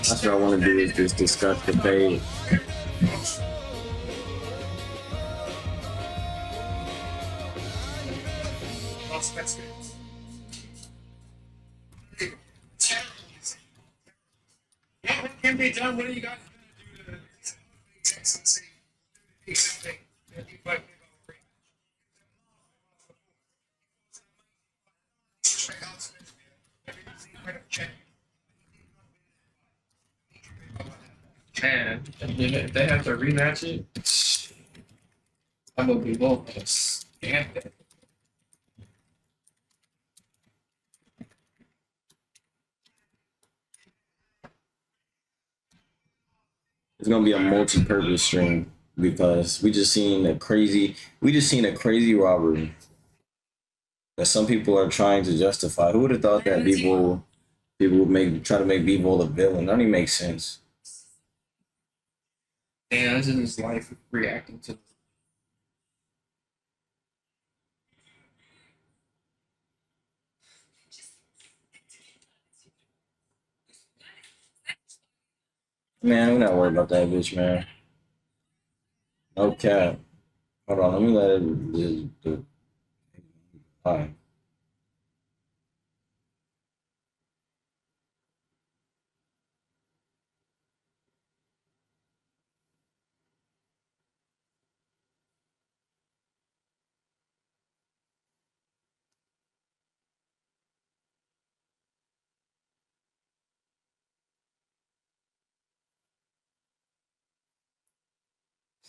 That's what I want to do is just discuss the page. Yeah, what can be done? What are you guys gonna do to Texas and see something that you might be Man, if they have to rematch it, I'm gonna be both stamped it. It's gonna be a multi-purpose stream because we just seen a crazy robbery that some people are trying to justify. Who would have thought that people would try to make Bivol a villain? That don't even make sense. And this is his life reacting to. Man, we're not worried about that bitch, man. No cap. Hold on, let me let it do. Alright.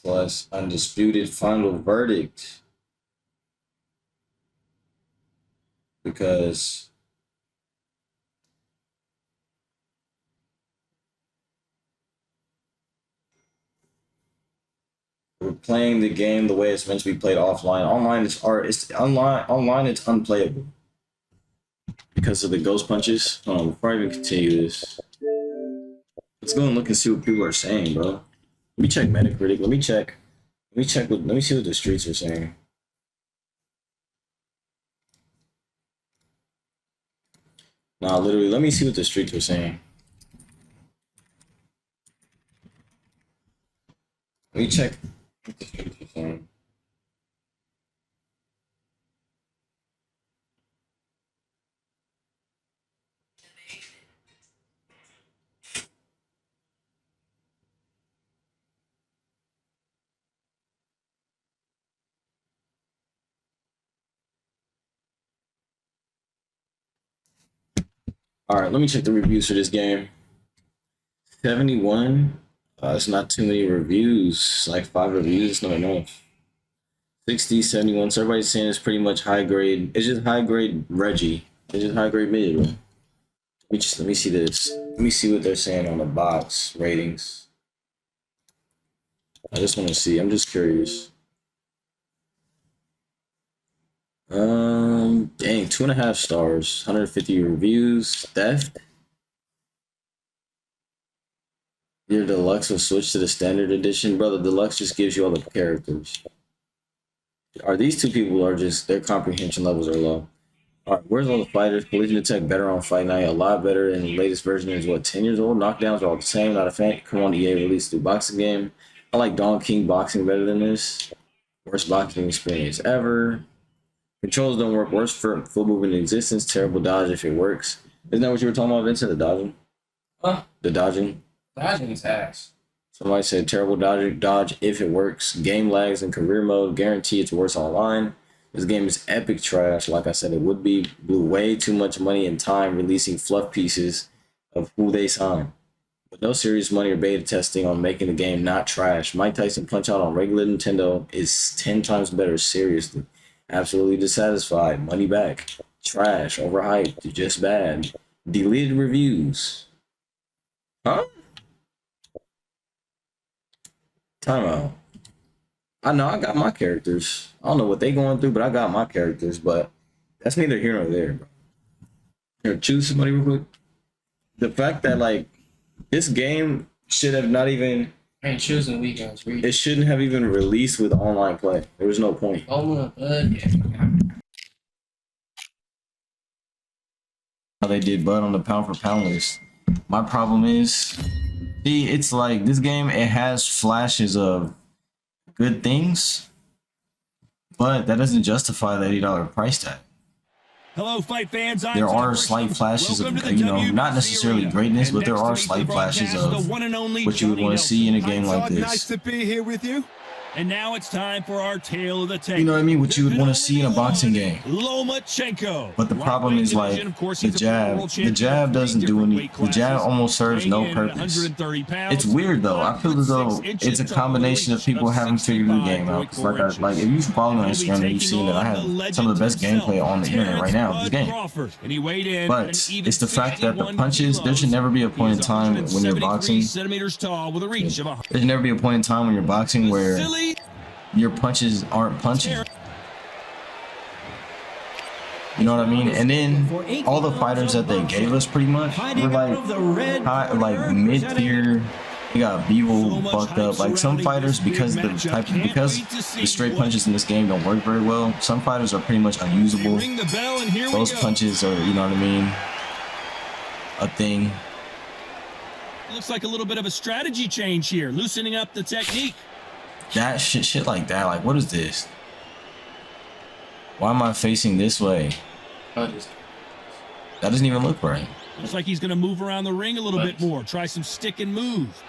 Plus Undisputed final verdict. Because we're playing the game the way it's meant to be played offline. Online it's unplayable. Because of the ghost punches. Hold on, before I even continue this. Let's go and look and see what people are saying, bro. Let me check Metacritic. Let me see what the streets are saying. Nah, literally, let me see what the streets are saying. Let me check what the streets are saying. All right, let me check the reviews for this game. 71. It's not too many reviews. Like 5 reviews. It's not enough. 60, 71. So everybody's saying it's pretty much high grade. It's just high grade Reggie. It's just high grade mid. Let me see this. Let me see what they're saying on the box ratings. I just want to see. I'm just curious. Dang, 2.5 stars, 150 reviews. Theft. Your deluxe will switch to the standard edition, bro. The deluxe just gives you all the characters. Are these two people are just their comprehension levels are low? All right, where's all the fighters? Collision attack better on Fight Night, a lot better. And the latest version is what 10 years old. Knockdowns are all the same. Not a fan. Come on, EA released a new boxing game. I like Don King boxing better than this. Worst boxing experience ever. Controls don't work. Worst for full movement in existence. Terrible dodge if it works. Isn't that what you were talking about, Vincent? The dodging? Huh? The dodging? Dodging is ass. Somebody said terrible dodge if it works. Game lags in career mode. Guarantee it's worse online. This game is epic trash. Like I said, it would be. Blew way too much money and time releasing fluff pieces of who they signed. But no serious money or beta testing on making the game not trash. Mike Tyson Punch Out on regular Nintendo is 10 times better, seriously. Absolutely dissatisfied. Money back. Trash. Overhyped. Just bad. Deleted reviews. Huh? Timeout. I know I got my characters. I don't know what they going through, but I got my characters. But that's neither here nor there, bro. Here, choose somebody real quick. The fact that like this game should have not even. I ain't choosing weekends. It shouldn't have even released with online play. There was no point. Oh, yeah. how they did Bud on the pound for pound list. My problem is, see, it's like this game, it has flashes of good things, but that doesn't justify the $80 price tag. Hello, fight fans. There are slight flashes of, you know, not necessarily greatness, but there are slight flashes of what you would want to see in a game like this. Nice to be here with you. And now it's time for our tale of the tape. You know what I mean? What you would want to see in a boxing game. Lomachenko. But the problem is, like, the jab doesn't do any, the jab almost serves no purpose. It's weird though. I feel as though it's a combination of people haven't figured the game out. It's like if you follow me on Instagram, you've seen that I have some of the best gameplay on the internet right now in this game. But it's the fact that the punches, there should never be a point in time when you're boxing. There should never be a point in time when you're boxing where your punches aren't punching. You know what I mean? And then all the fighters that they gave us pretty much were like mid-tier. You got Bivol fucked up. Like some fighters, because the straight punches in this game don't work very well, some fighters are pretty much unusable. Those punches are, you know what I mean, a thing. Looks like a little bit of a strategy change here, loosening up the technique. That shit like that. Like, what is this? Why am I facing this way? That doesn't even look right. Looks like he's going to move around the ring a little bit more. Try some stick and move.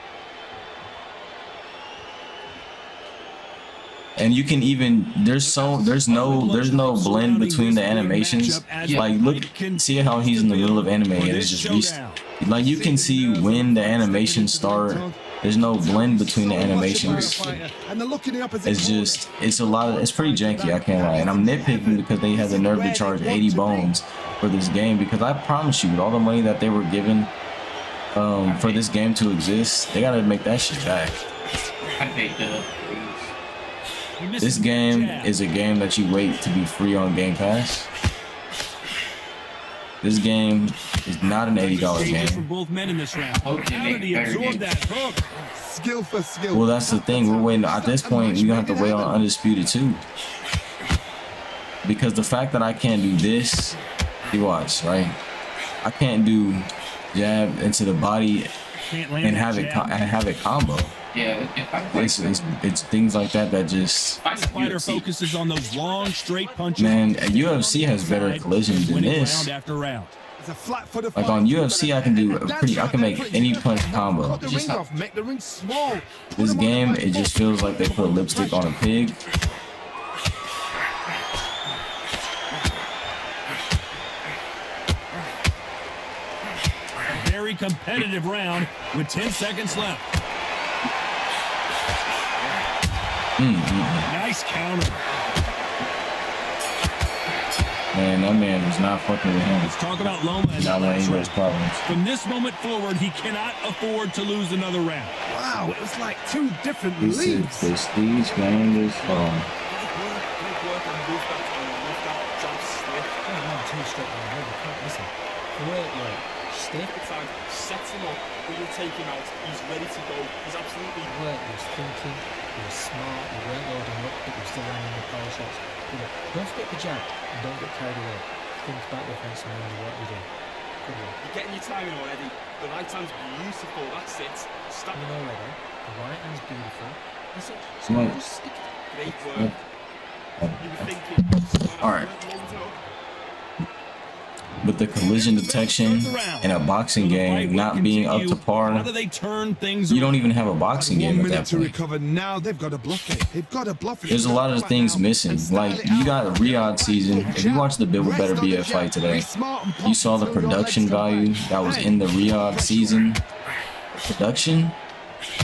And you can even there's no blend between the animations. Like, look, see how he's in the middle of anime and it's just like you can see when the animations start. There's no blend between the animations. It's a lot of, it's pretty janky, I can't lie. And I'm nitpicking because they had the nerve to charge 80 bones for this game, because I promise you, with all the money that they were given for this game to exist, they gotta make that shit back. This game is a game that you wait to be free on Game Pass. This game is not an $80 game. Well, that's the thing. We're waiting. At this point, you're going to have to wait on Undisputed too. Because the fact that I can't do this, you watch, right? I can't do jab into the body and have it combo. Yeah, it's things like that that just. Fighter focuses on those long straight punches. Man, UFC has better collisions than this. Like on UFC, I can make any punch combo. This game, it just feels like they put lipstick on a pig. A very competitive round with 10 seconds left. Nice counter. Man, that man was not fucking with him. Let's talk about Loma and not letting him problems. From this moment forward, he cannot afford to lose another round. Wow, it was like two different This leagues. is prestige game is Sets him up, we will take him out, he's ready to go, he's absolutely work, he was thinking, he was smart, he weren't loading up, but he was still landing the power shots. You know, don't forget the jab, and don't get carried away. Think back defense and remember what you do. Good work. You're getting your timing already, the right hand's beautiful, that's it. Stop. You know already, the right hand's beautiful. That's it. So Right. just stick it. Great work. You were thinking, Alright. But the collision detection in a boxing game not being up to par, How do they turn things you don't even have a boxing game at that to point. recover now. They've got to block it. They've got to bluff it. There's a lot of things missing. Like, you got a Riyadh season. If you watch the Bivol Beterbiev fight today, you saw the production value that was in the Riyadh season. Production,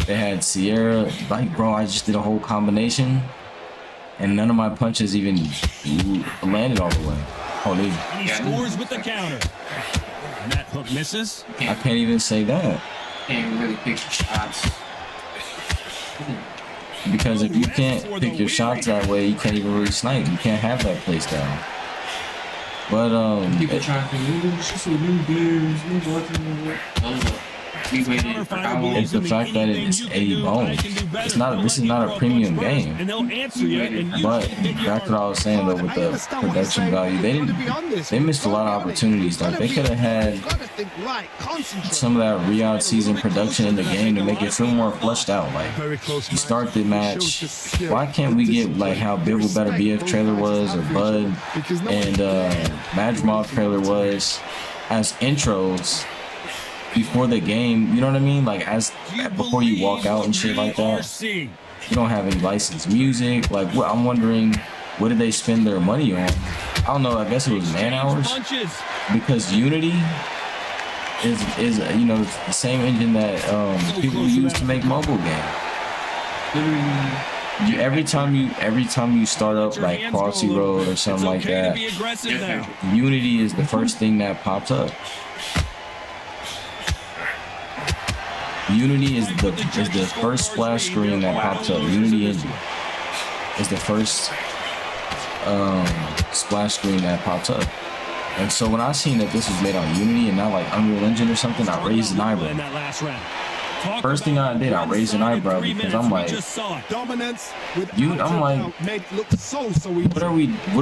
they had Sierra. Like, bro, I just did a whole combination, and none of my punches even landed all the way. Holy. And he scores with the counter. And that hook misses. I can't even say that. can't really pick shots. Because if you can't pick your shots that way, you can't even really snipe. You can't have that play style. But People trying to new shit, new beers, new watching. We waited for how long? It's the fact that it's 80 bones. It's not. This is not a premium game. And they'll answer you. And you But can hit your back to what I was saying though, with the production value, they missed a lot of opportunities. Though they could have had some of that Riyadh season production in the game to make it feel more fleshed out. Like you start the match, why can't we get like how Bivol Beterbiev trailer was, or Bud and Majmov trailer was, as intros before the game? You know what I mean? Like as before you walk out and shit like that. You don't have any licensed music. Like what? I'm wondering, what did they spend their money on? I don't know. I guess it was man hours, because Unity is you know, the same engine that people use to make mobile games. Every time you start up like Crossy Road or something like that, Unity is the first thing that pops up. Unity is the first splash screen that pops up. Unity engine is the first splash screen that pops up. And so when I seen that this was made on Unity and not like Unreal Engine or something, I raised an eyebrow. First thing I did, I raised an eyebrow, because I'm like, what are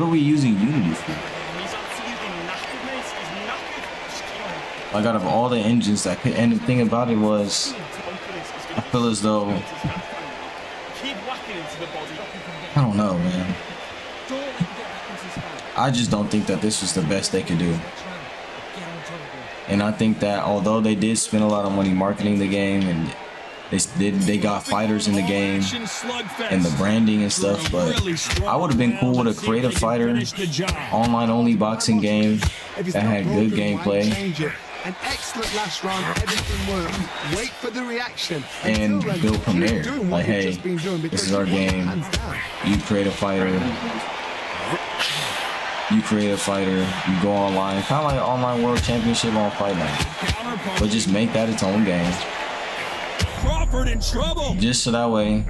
we using Unity for? Like out of all the engines that could, and the thing about it was, I feel as though, I don't know, man. I just don't think that this was the best they could do. And I think that although they did spend a lot of money marketing the game, and they got fighters in the game and the branding and stuff, but I would have been cool with a creative fighter, online only boxing game that had good gameplay. An excellent last round, everything worked. Wait for the reaction. And build from there. Like, hey, this is our game. You create a fighter. You go online. Kind of like online world championship on Fight Night. But just make that its own game. Crawford in trouble. Just so that way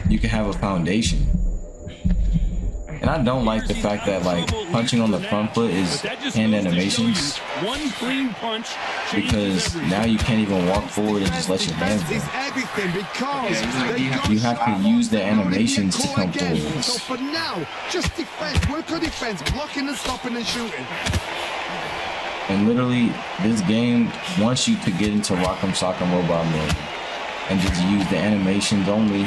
you can have a foundation. And I don't like the fact that like punching on the front foot is hand animations, because now you can't even walk forward and just let your hands go. You have to use the animations to come forward. So for now, just defense, work on defense, blocking and stopping and shooting. And literally, this game wants you to get into Rock'em Sock'em Robot mode and just use the animations only.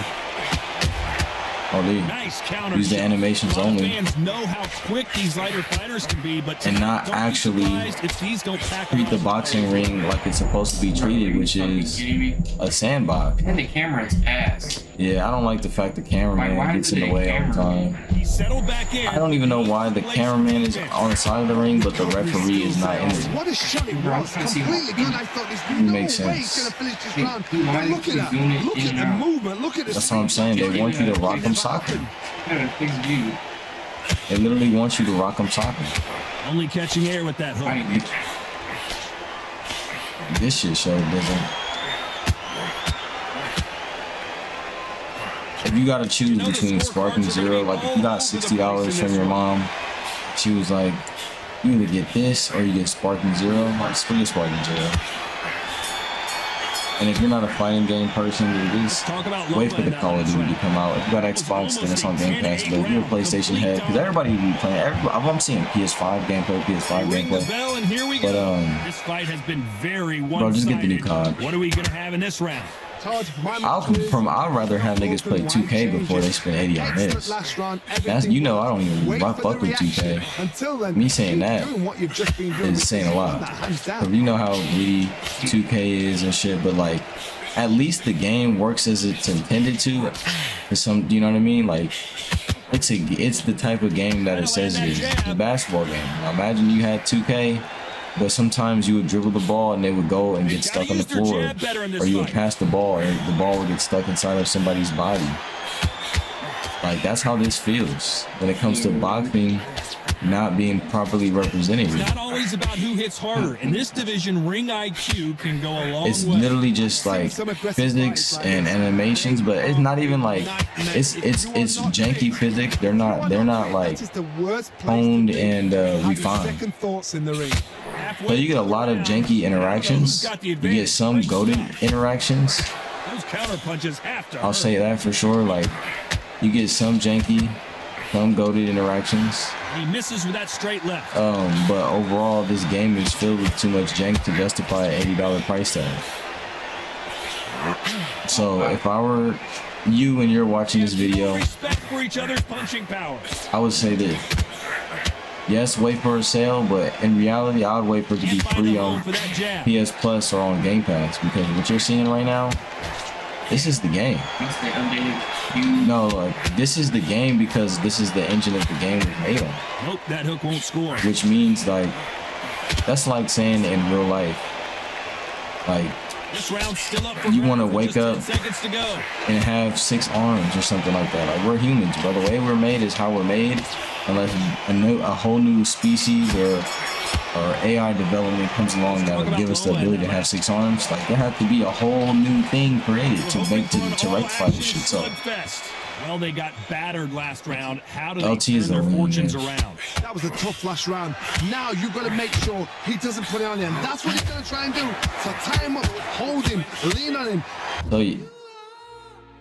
Use the animations only, fans know how quick these lighter fighters can be, but and not actually treat the boxing ring like it's supposed to be treated, which is a sandbox. And the camera's ass. Yeah, I don't like the fact the cameraman gets in the way all the time. I don't even know why the cameraman is on the side of the ring, but the referee is not in it. What a shot it was! Completely good. I thought there's It no makes way sense. he's gonna finish this round. But look at that! Look at the movement! Look at the. That's what I'm saying. They want you to Rock'em Sock'em. They literally want you to Rock'em Sock'em. Only catching air with that hook. This shit show doesn't. If you gotta choose between Spark and Zero, like if you got $60 from your mom, she was like, you either get this or you get Spark and Zero. Like, split your Spark and Zero. And if you're not a fighting game person, at least wait for the Call of Duty to come out. If you got Xbox, then it's on Game Pass. But if you're a PlayStation head, because everybody be playing, I'm seeing PS5 gameplay. But This fight has been very bro, just get the new COD. What are we gonna have in this round? I'd rather have niggas play 2K before they spend 80 on this. That's, you know, I don't even fuck with 2K. Me saying that is saying a lot. Cause you know how greedy 2K is and shit, but like, at least the game works as it's intended to. For some, you know what I mean? Like, it's the type of game that it says it is. It's a basketball game. Now imagine you had 2K. But sometimes you would dribble the ball and they would go and get stuck on the floor, or you would pass the ball and the ball would get stuck inside of somebody's body. Like, that's how this feels when it comes to boxing not being properly represented. It's not always about who hits harder. In this division, ring IQ can go a long way. It's literally just like physics and animations, but it's not even like it's janky physics. They're not like honed and refined. halfway. So you get a lot of janky interactions. You get some goated interactions. Those counter punches have to I'll hurt. say that for sure. Like, you get some janky, some goated interactions. He misses with that straight left. But overall, this game is filled with too much jank to justify an $80 price tag. So if I were you and you're watching this video, Respect for each other's punching power. I would say this. Yes, wait for a sale, but in reality, I would wait for it to be free on For that jab. PS Plus or on Game Pass, because what you're seeing right now, this is the game. It's the updated. No, like, this is the game because this is the engine that the game was made on. Nope, that hook won't score. Which means, like, that's like saying in real life, like, This round's still up for you want to grabs with wake just 10 up seconds to go. and have 6 arms or something like that. Like, we're humans, bro. The way we're made is how we're made. Unless a whole new species or AI development comes along that will give us the ability to have 6 arms, like, there have to be a whole new thing created to rectify this shit. So Well, they got battered last round. How do they LT is turn their the win, fortunes man. around? That was a tough last round. Now you've got to make sure he doesn't put it on you. And that's what he's going to try and do. So tie him up, hold him, lean on him. So,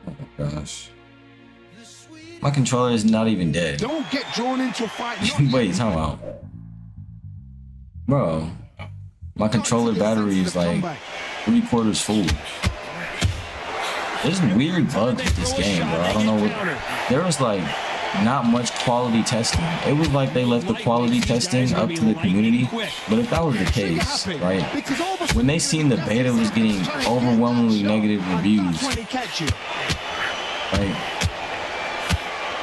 oh my gosh. My controller is not even dead. Don't get drawn into a fight. Wait, time out. Bro, my controller battery is like 3/4 full. There's weird bugs with this game, bro. I don't know what. There was like not much quality testing. It was like they left the quality testing up to the community. But if that was the case, right? When they seen the beta was getting overwhelmingly negative reviews, right?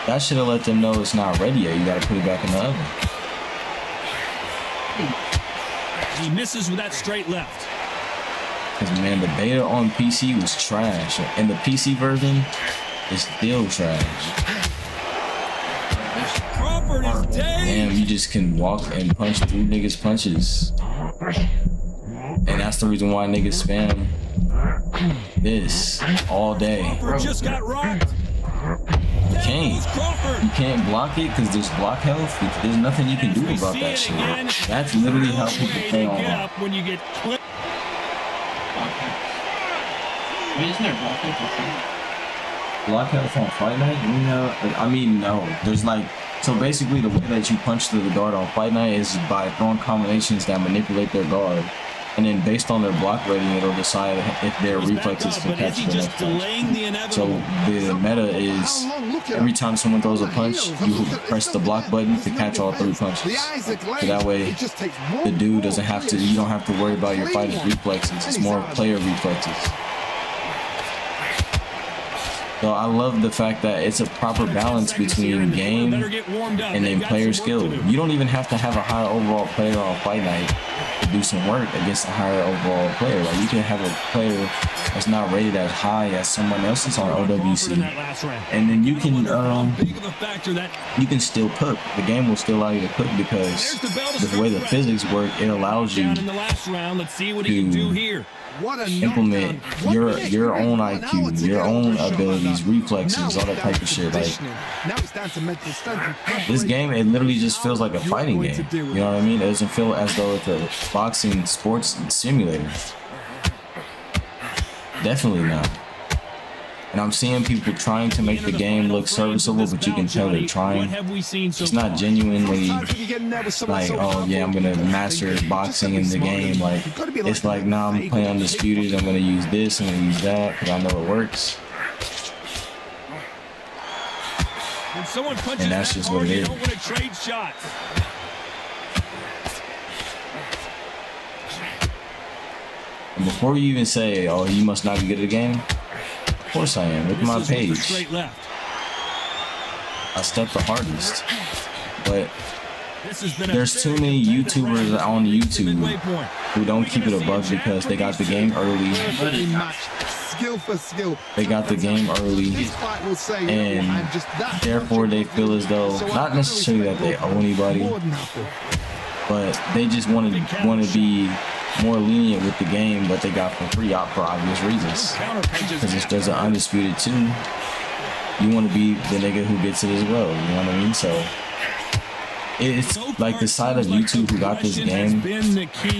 That should have let them know it's not ready yet. You gotta put it back in the oven. He misses with that straight left. Cause man, the beta on PC was trash, and the PC version is still trash. Crawford is dead. Damn, you just can walk and punch through niggas' punches, and that's the reason why niggas spam this all day. Crawford just got rocked. You can't block it because there's block health. There's nothing you can do about that shit. That's literally how people play online. When you get clipped. Isn't there blocking for free? Block health on Fight Night? I mean, no. There's like, so basically the way that you punch through the guard on Fight Night is by throwing combinations that manipulate their guard. And then based on their block rating, it'll decide if their reflexes can catch the next punch. So the meta is every time someone throws a punch, you press the block button to catch all 3 punches. So that way, the dude doesn't have to, you don't have to worry about your fighter's reflexes. It's more player reflexes. So I love the fact that it's a proper balance between game and then player skill. You don't even have to have a high overall player on Fight Night to do some work against a higher overall player. Like, you can have a player that's not rated as high as someone else's on OWC, and then you can still cook. The game will still allow you to cook because the way the physics work, it allows you to implement your own IQ, your own abilities, reflexes, all that type of shit. Like, this game, it literally just feels like a fighting game. You know what I mean? It doesn't feel as though it's a boxing sports simulator. Definitely not. And I'm seeing people trying to make the game look serviceable, but you can tell they're trying. It's not genuinely like, oh yeah, I'm gonna master boxing in the game. Like, it's like, nah, I'm playing Undisputed, I'm gonna use this, I'm gonna use that, because I know it works. And that's just what it is. And before you even say, oh, you must not be good at the game, of course I am. Look at my page. I stepped the hardest. But there's too many YouTubers on YouTube who don't keep it above because they got the game early. They got the game early, and therefore they feel as though, not necessarily that they owe anybody, but they just want to be more lenient with the game that they got for free out for obvious reasons. Because if there's an Undisputed 2, you want to be the nigga who gets it as well. You know what I mean? So it's like the side of YouTube who got this game,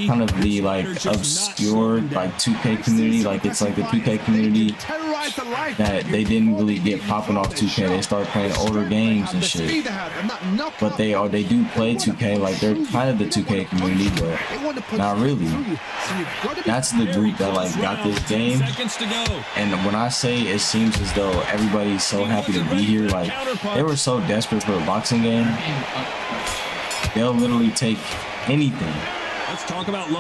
kind of the like obscure like 2K community. Like it's like the 2K community that they didn't really get popping off 2K. They start playing older games and shit. But they do play 2K. Like they're kind of the 2K community, but not really. That's the group that like got this game. And when I say it seems as though everybody's so happy to be here, like they were so desperate for a boxing game, they'll literally take anything.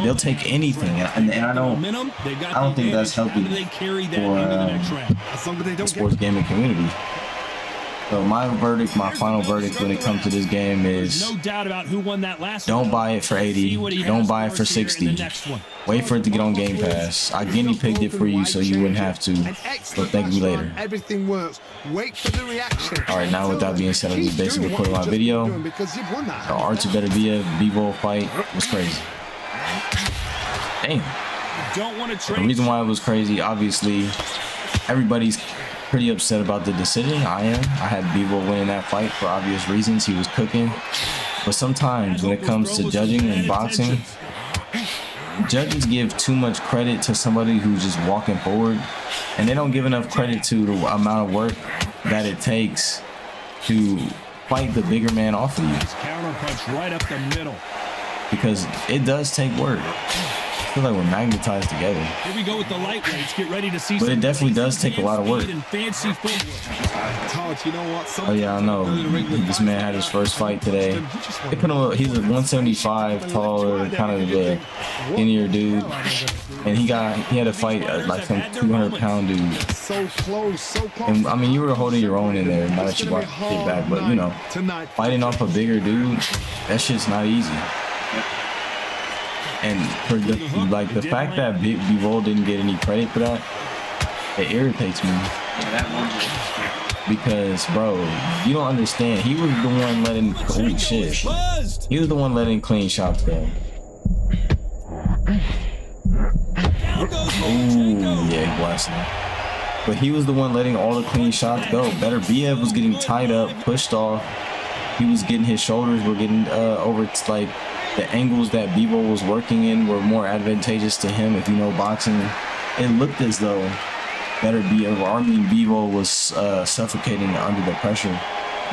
They'll take anything, and I don't think that's healthy for the sports gaming community. So my final verdict when it comes to this game is don't buy it for 80, don't buy it for 60. Wait for it to get on Game Pass. I guinea pigged it for you so you wouldn't have to. So thank me later. Everything works. Wait for the reaction. Alright, now with that being said, I just basically recorded my video. The Arts of Beterbiev Bivol fight was crazy. Damn. The reason why it was crazy, obviously, everybody's pretty upset about the decision. I had Bivol winning that fight for obvious reasons. He was cooking. But sometimes when it comes to judging and boxing, judges give too much credit to somebody who's just walking forward, and they don't give enough credit to the amount of work that it takes to fight the bigger man off of you. Counterpunch right up the middle. Because it does take work. I feel like we're magnetized together. Here we go with the lightweights. Get ready to see. But it definitely does take a lot of work. Fancy Oh yeah, I know. This man had his first fight today. They put him. He's a 175 taller, kind of a skinnier dude, and he had a fight like some 200-pound dude. So close. And I mean, you were holding your own in there. Now that you brought it back, but you know, fighting off a bigger dude, that shit's not easy. And for the fact that Bivol didn't get any credit for that, it irritates me. Because, bro, you don't understand. He was the one letting He was the one letting clean shots go. Ooh, yeah, blessing. But he was the one letting all the clean shots go. Beterbiev was getting tied up, pushed off. He was getting his shoulders were getting over. It's like the angles that Bivol was working in were more advantageous to him. If you know boxing, it looked as though Bivol was suffocating under the pressure.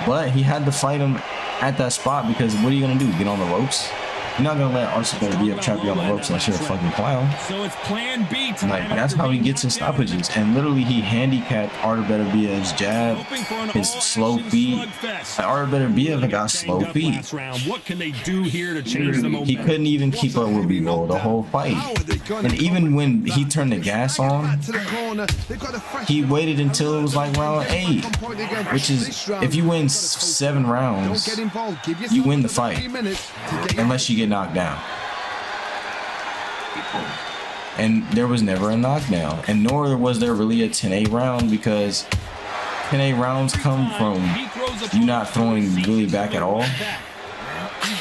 But he had to fight him at that spot because what are you gonna do? Get on the ropes? You're not gonna let Beterbiev trap you on the ropes unless you're a fucking clown. So it's plan B. Like that's how he gets his stoppages. And literally he handicapped Beterbiev's jab, his slow feet. Beterbiev got slow feet. What can they do here to change the momentum? He couldn't even keep up with Bivol the whole fight. And even when he turned the gas on, he waited until it was like round 8, which is if you win 7 rounds, you win the fight, unless you get knocked down. And there was never a knockdown, and nor was there really a 10-8 round, because 10-8 rounds come from you not throwing really back at all,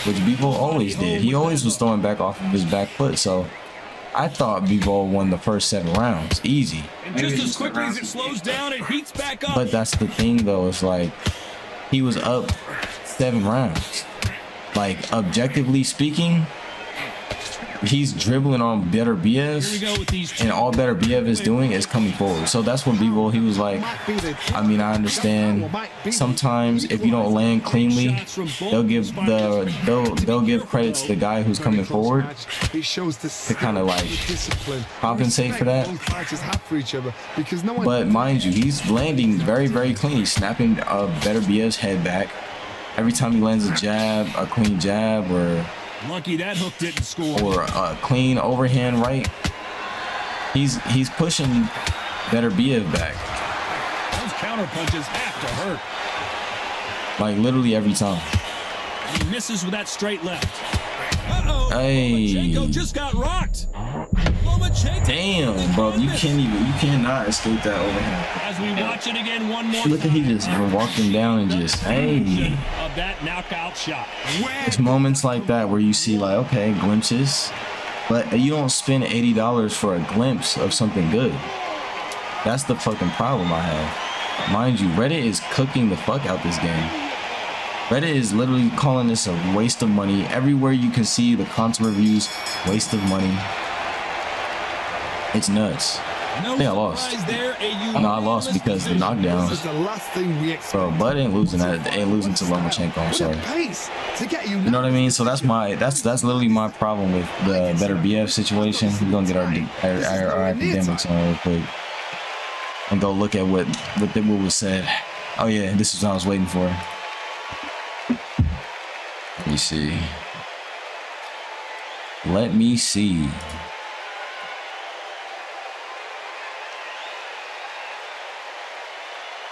which Bivol always did. He always was throwing back off of his back foot. So I thought Bivol won the first 7 rounds easy. And just as quickly as it slows down, it heats back up. But that's the thing though, it's like he was up 7 rounds. Like objectively speaking, he's dribbling on Beterbiev, and all Beterbiev is doing is coming forward. So that's what Bivol, he was like, I mean, I understand sometimes if you don't land cleanly, they'll give credit to the guy who's coming forward to kind of like compensate for that. But mind you, he's landing very, very clean. He's snapping Beterbiev's head back every time he lands a jab, a clean jab, or lucky that hook didn't score. Or a clean overhand right. He's pushing Beterbiev back. Those counter punches have to hurt. Like literally every time. He misses with that straight left. Uh-oh. Hey. Lomachenko just got rocked. Damn, bro, you cannot escape that overhand. As we watch it again one more Look at he just walked him down and just, hey. Of that knockout shot. It's moments like that where you see like, okay, glimpses, but you don't spend $80 for a glimpse of something good. That's the fucking problem I have. Mind you, Reddit is cooking the fuck out this game. Reddit is literally calling this a waste of money. Everywhere you can see the console reviews, waste of money. It's nuts. No I think I lost. surprise there, a No, I lost because the knockdown. This is the last thing we expect. Bro, Bud ain't losing that. Ain't losing to Lomachenko. I'm sorry. Pace to get you. You know what I mean? So that's literally my problem with the Beterbiev situation. We're gonna get our academics on real quick and go look at what was said. Oh yeah, this is what I was waiting for. Let me see. Let me see.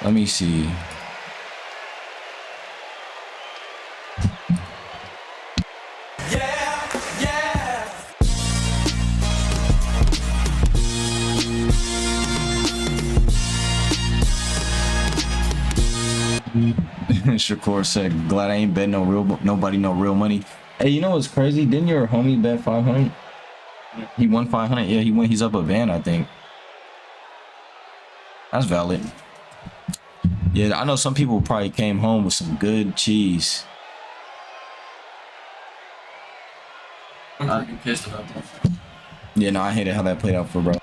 Let me see. Shakur said, "Glad I ain't bet nobody no real money." Hey, you know what's crazy? Didn't your homie bet 500? He won 500. Yeah, he won. He's up a van, I think. That's valid. Yeah, I know some people probably came home with some good cheese. I'm pretty pissed about that. Yeah, no, I hated how that played out for bro.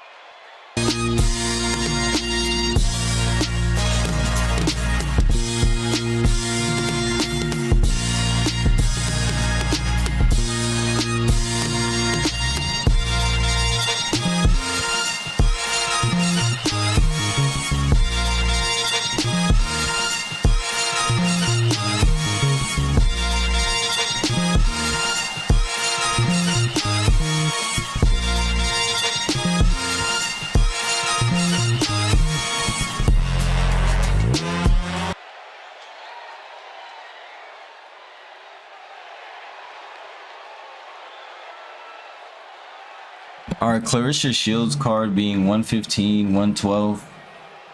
All right, Clarissa Shields card being 115, 112,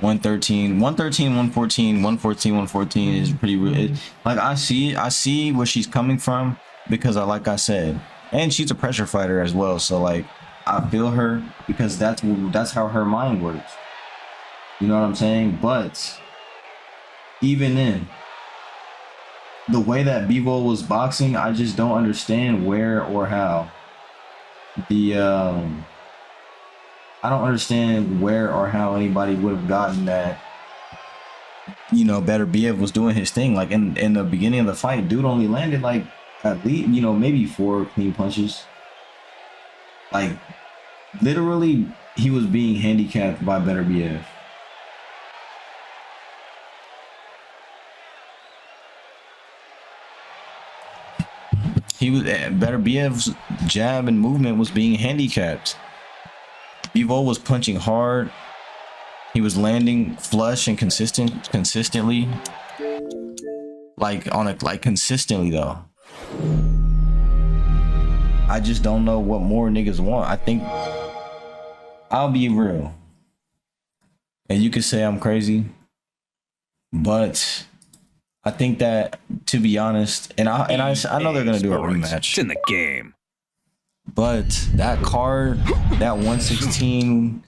113, 113, 114, 114, 114 is pretty real. Like I see where she's coming from because like I said, and she's a pressure fighter as well. So like I feel her because that's how her mind works. You know what I'm saying? But even then, the way that Bivol was boxing, I just don't understand where or how. I don't understand where or how anybody would have gotten that. You know, Beterbiev was doing his thing. Like in the beginning of the fight, dude only landed like at least, you know, maybe 4 clean punches. Like literally, he was being handicapped by Beterbiev. He was Beterbiev's jab and movement was being handicapped. Bivol was punching hard. He was landing flush and consistently. Like consistently though. I just don't know what more niggas want. I think I'll be real. And you could say I'm crazy, but I think that, to be honest, and I know they're gonna do a rematch. It's in the game. But that card, that 116,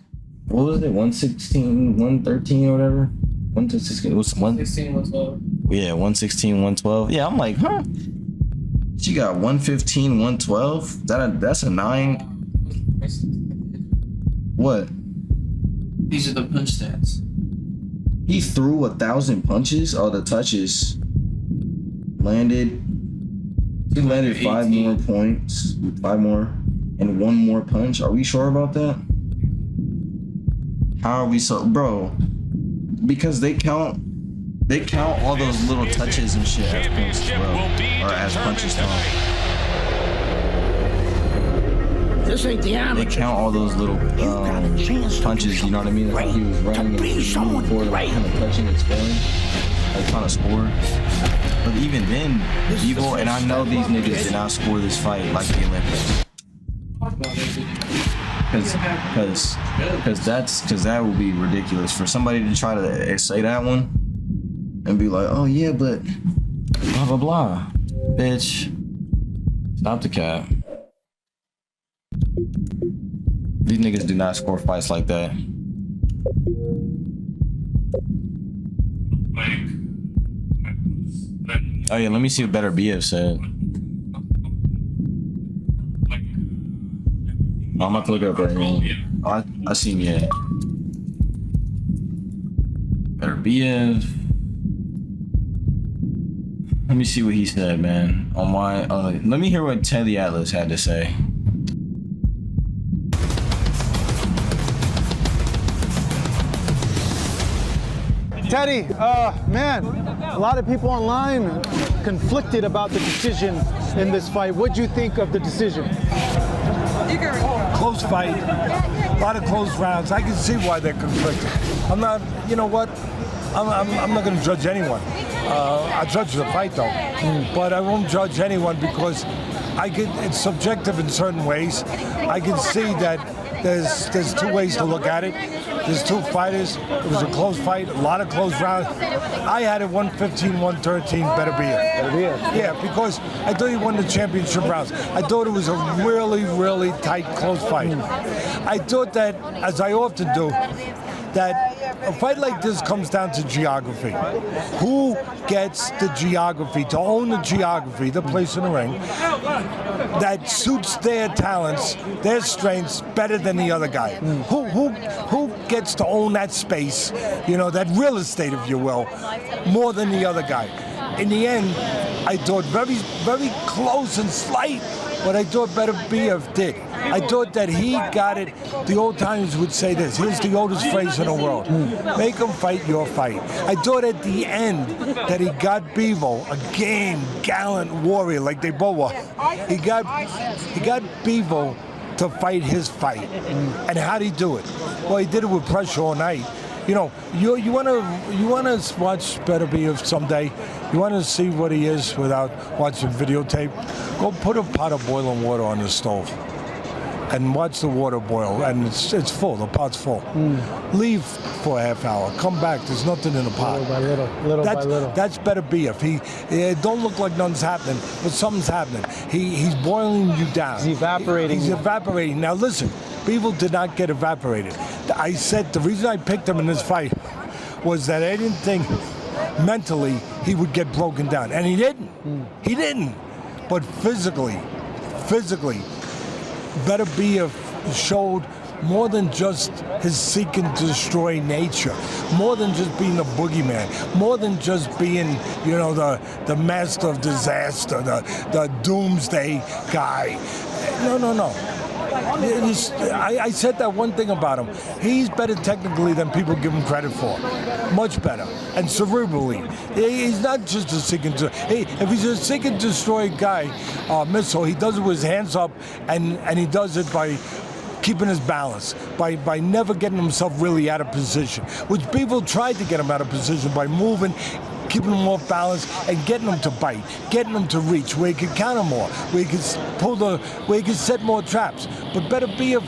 what was it? 116, 113 or whatever? 116, it was 116, 112. Yeah, 116, 112. Yeah, I'm like, huh? She got 115, 112? That's a 9. What? These are the punch stats. He threw 1,000 punches. Oh, the touches landed. He landed 5 more points, 5 more, and 1 more punch. Are we sure about that? How are we so, bro? Because they count all those little touches and shit as points as well, or as punches. This ain't the amateur. They count all those little punches. You know what I mean? Like he was running and moving forward, like kind of touching and scoring, like trying to score. But even then, Bivol, and I know these niggas did not score this fight like the Olympics. Cause that would be ridiculous for somebody to try to say that one and be like, oh yeah, but blah blah blah. Bitch, stop the cap. These niggas do not score fights like that. Oh yeah, let me see what Beterbiev said. Oh, I'm about to look it up right now. Oh, I seen yeah. Beterbiev. Let me see what he said, man. On my, let me hear what Teddy Atlas had to say. Teddy, man, a lot of people online conflicted about the decision in this fight. What'd you think of the decision? Close fight, a lot of close rounds. I can see why they're conflicted. I'm not, you know what? I'm not going to judge anyone. I judge the fight though, but I won't judge anyone because it's subjective in certain ways. I can see that there's two ways to look at it. There's two fighters. It was a close fight, a lot of close rounds. I had it 115-113 Beterbiev. Yeah, because I thought he won the championship rounds. I thought it was a really, really tight, close fight. I thought that, as I often do, that a fight like this comes down to geography. Who gets the geography, to own the geography, the place in the ring, that suits their talents, their strengths better than the other guy? Who gets to own that space, you know, that real estate, if you will, more than the other guy? In the end, I thought very, very close and slight, but I thought Beterbiev did. I thought that he got it. The old timers would say this. Here's the oldest phrase in the world. Make him fight your fight. I thought at the end that he got Bivol, a game, gallant warrior like they both were. He got Bivol to fight his fight. And how'd he do it? Well, he did it with pressure all night. You know, you wanna watch Beterbiev someday. You wanna see what he is without watching videotape. Go put a pot of boiling water on the stove and watch the water boil, and it's full. The pot's full. Leave for a half hour. Come back. There's nothing in the pot. Little by little. That's Beterbiev. It don't look like nothing's happening, but something's happening. He's boiling you down. He's evaporating. He's evaporating. Now listen, Bivol did not get evaporated. I said the reason I picked him in this fight was that I didn't think mentally he would get broken down, and he didn't. He didn't. But physically, Beterbiev showed more than just his seek and destroy nature, more than just being a boogeyman, more than just being, you know, the master of disaster, the doomsday guy. No. I said that one thing about him. He's better technically than people give him credit for. Much better. And cerebrally. He's not just a seek and destroy. If he's a seek and destroy guy, missile, he does it with his hands up, and he does it by keeping his balance, by never getting himself really out of position, which Bivol tried to get him out of position by moving, keeping him off balance, and getting him to bite, getting him to reach, where he could counter more, where he could where he could set more traps. But Beterbiev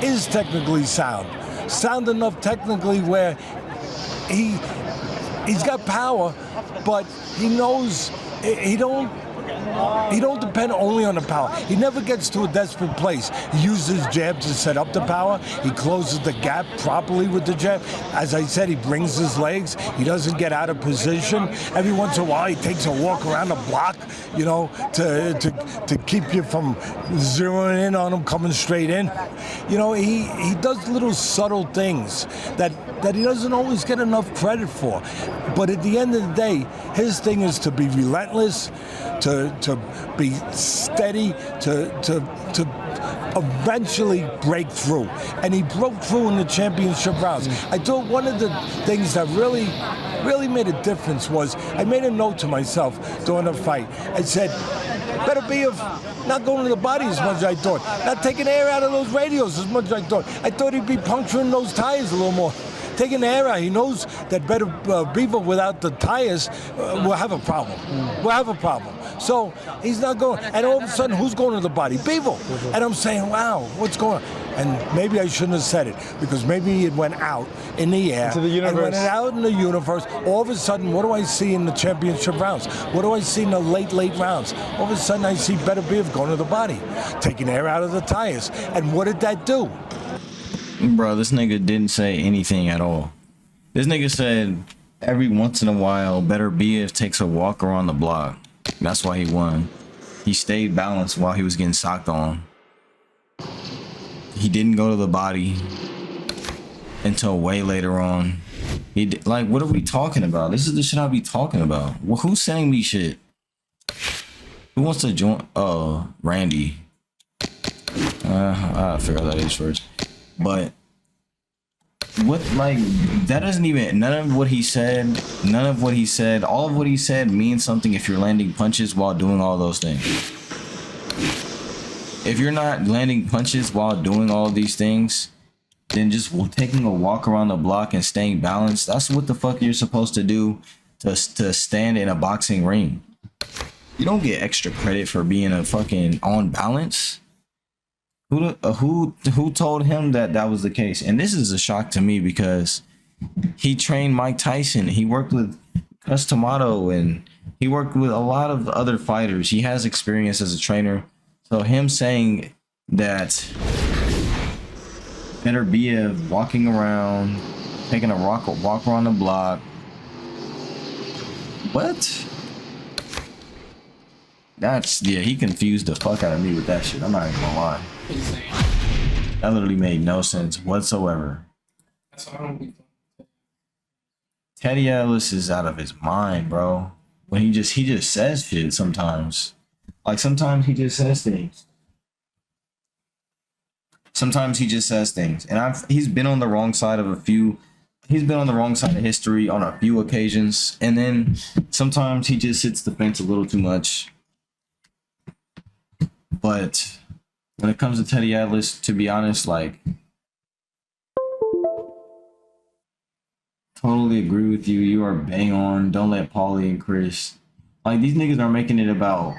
is technically sound enough technically where he's got power, but he knows he don't depend only on the power. He never gets to a desperate place. He uses his jab to set up the power. He closes the gap properly with the jab. As I said, he brings his legs. He doesn't get out of position. Every once in a while, he takes a walk around the block, you know, to keep you from zeroing in on him, coming straight in. You know, he does little subtle things that he doesn't always get enough credit for. But at the end of the day, his thing is to be relentless, to be steady, to eventually break through. And he broke through in the championship rounds. I thought one of the things that really made a difference was I made a note to myself during the fight. I said, Beterbiev not going to the body as much as I thought, not taking air out of those radios as much as I thought. I thought he'd be puncturing those tires a little more. Taking the air out, he knows that Bivol without the tires will have a problem. Will have a problem. So he's not going. And all of a sudden, who's going to the body? Bivol. And I'm saying, wow, what's going on? And maybe I shouldn't have said it, because maybe it went out in the air. Into the universe. And when it out in the universe, all of a sudden, what do I see in the championship rounds? What do I see in the late rounds? All of a sudden, I see Beterbiev going to the body, taking air out of the tires. And what did that do? Bro, this nigga didn't say anything at all. This nigga said every once in a while Beterbiev takes a walk around the block. That's why he won. He stayed balanced while he was getting socked on. He didn't go to the body until way later on. Like, what are we talking about? This is the shit I be talking about. Well, who's sending me shit? Who wants to join? Randy. I'll figure out that age first. But what, like, that doesn't even, none of what he said, all of what he said means something if you're landing punches while doing all those things. If you're not landing punches while doing all these things, then just taking a walk around the block and staying balanced, that's what the fuck you're supposed to do to stand in a boxing ring. You don't get extra credit for being a fucking on balance. Who told him that that was the case? And this is a shock to me because he trained Mike Tyson. He worked with Cus D'Amato and he worked with a lot of other fighters. He has experience as a trainer. So him saying that Beterbiev walking around, taking a walk around the block. What? Yeah, he confused the fuck out of me with that shit. I'm not even gonna lie. That literally made no sense whatsoever. That's why I don't be. Teddy Atlas is out of his mind, bro. When he just says shit sometimes. Like sometimes he just says things. Sometimes he just says things. And he's been on the wrong side of history on a few occasions. And then sometimes he just hits the fence a little too much. But when it comes to Teddy Atlas, to be honest, like, totally agree with you. You are bang on. Don't let Paulie and Chris, like, these niggas are making it about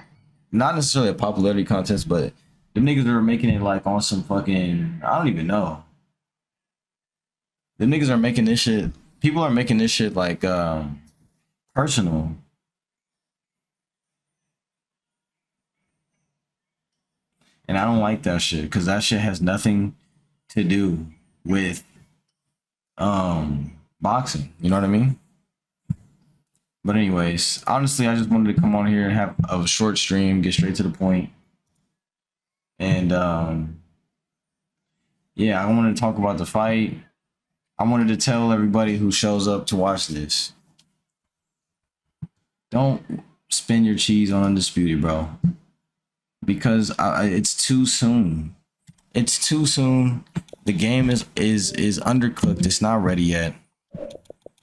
not necessarily a popularity contest, but the niggas are making it like on some fucking, I don't even know. The niggas are making this shit, people are making this shit like personal. And I don't like that shit because that shit has nothing to do with boxing. You know what I mean? But anyways, honestly, I just wanted to come on here and have a short stream, get straight to the point. And yeah, I wanted to talk about the fight. I wanted to tell everybody who shows up to watch this, don't spin your cheese on Undisputed, bro. Because it's too soon. It's too soon. The game is undercooked. It's not ready yet.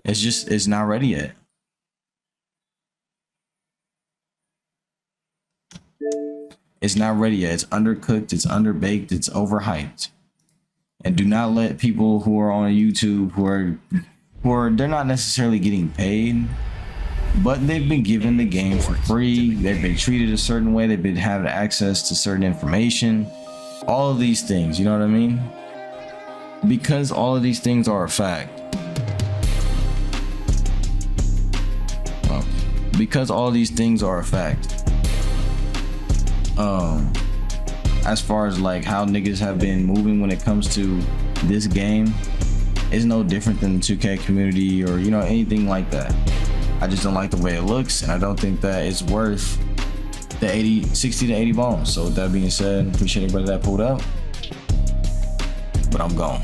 It's not ready yet. It's not ready yet. It's undercooked. It's underbaked. It's overhyped. And do not let people who are on YouTube who are they're not necessarily getting paid, but they've been given the game for free. They've been treated a certain way. They've been having access to certain information. All of these things, you know what I mean? Because all of these things are a fact. Well, because all of these things are a fact. As far as like how niggas have been moving when it comes to this game, it's no different than the 2K community or, you know, anything like that. I just don't like the way it looks, and I don't think that it's worth the 60 to 80 bones. So with that being said, appreciate everybody that pulled up, but I'm gone.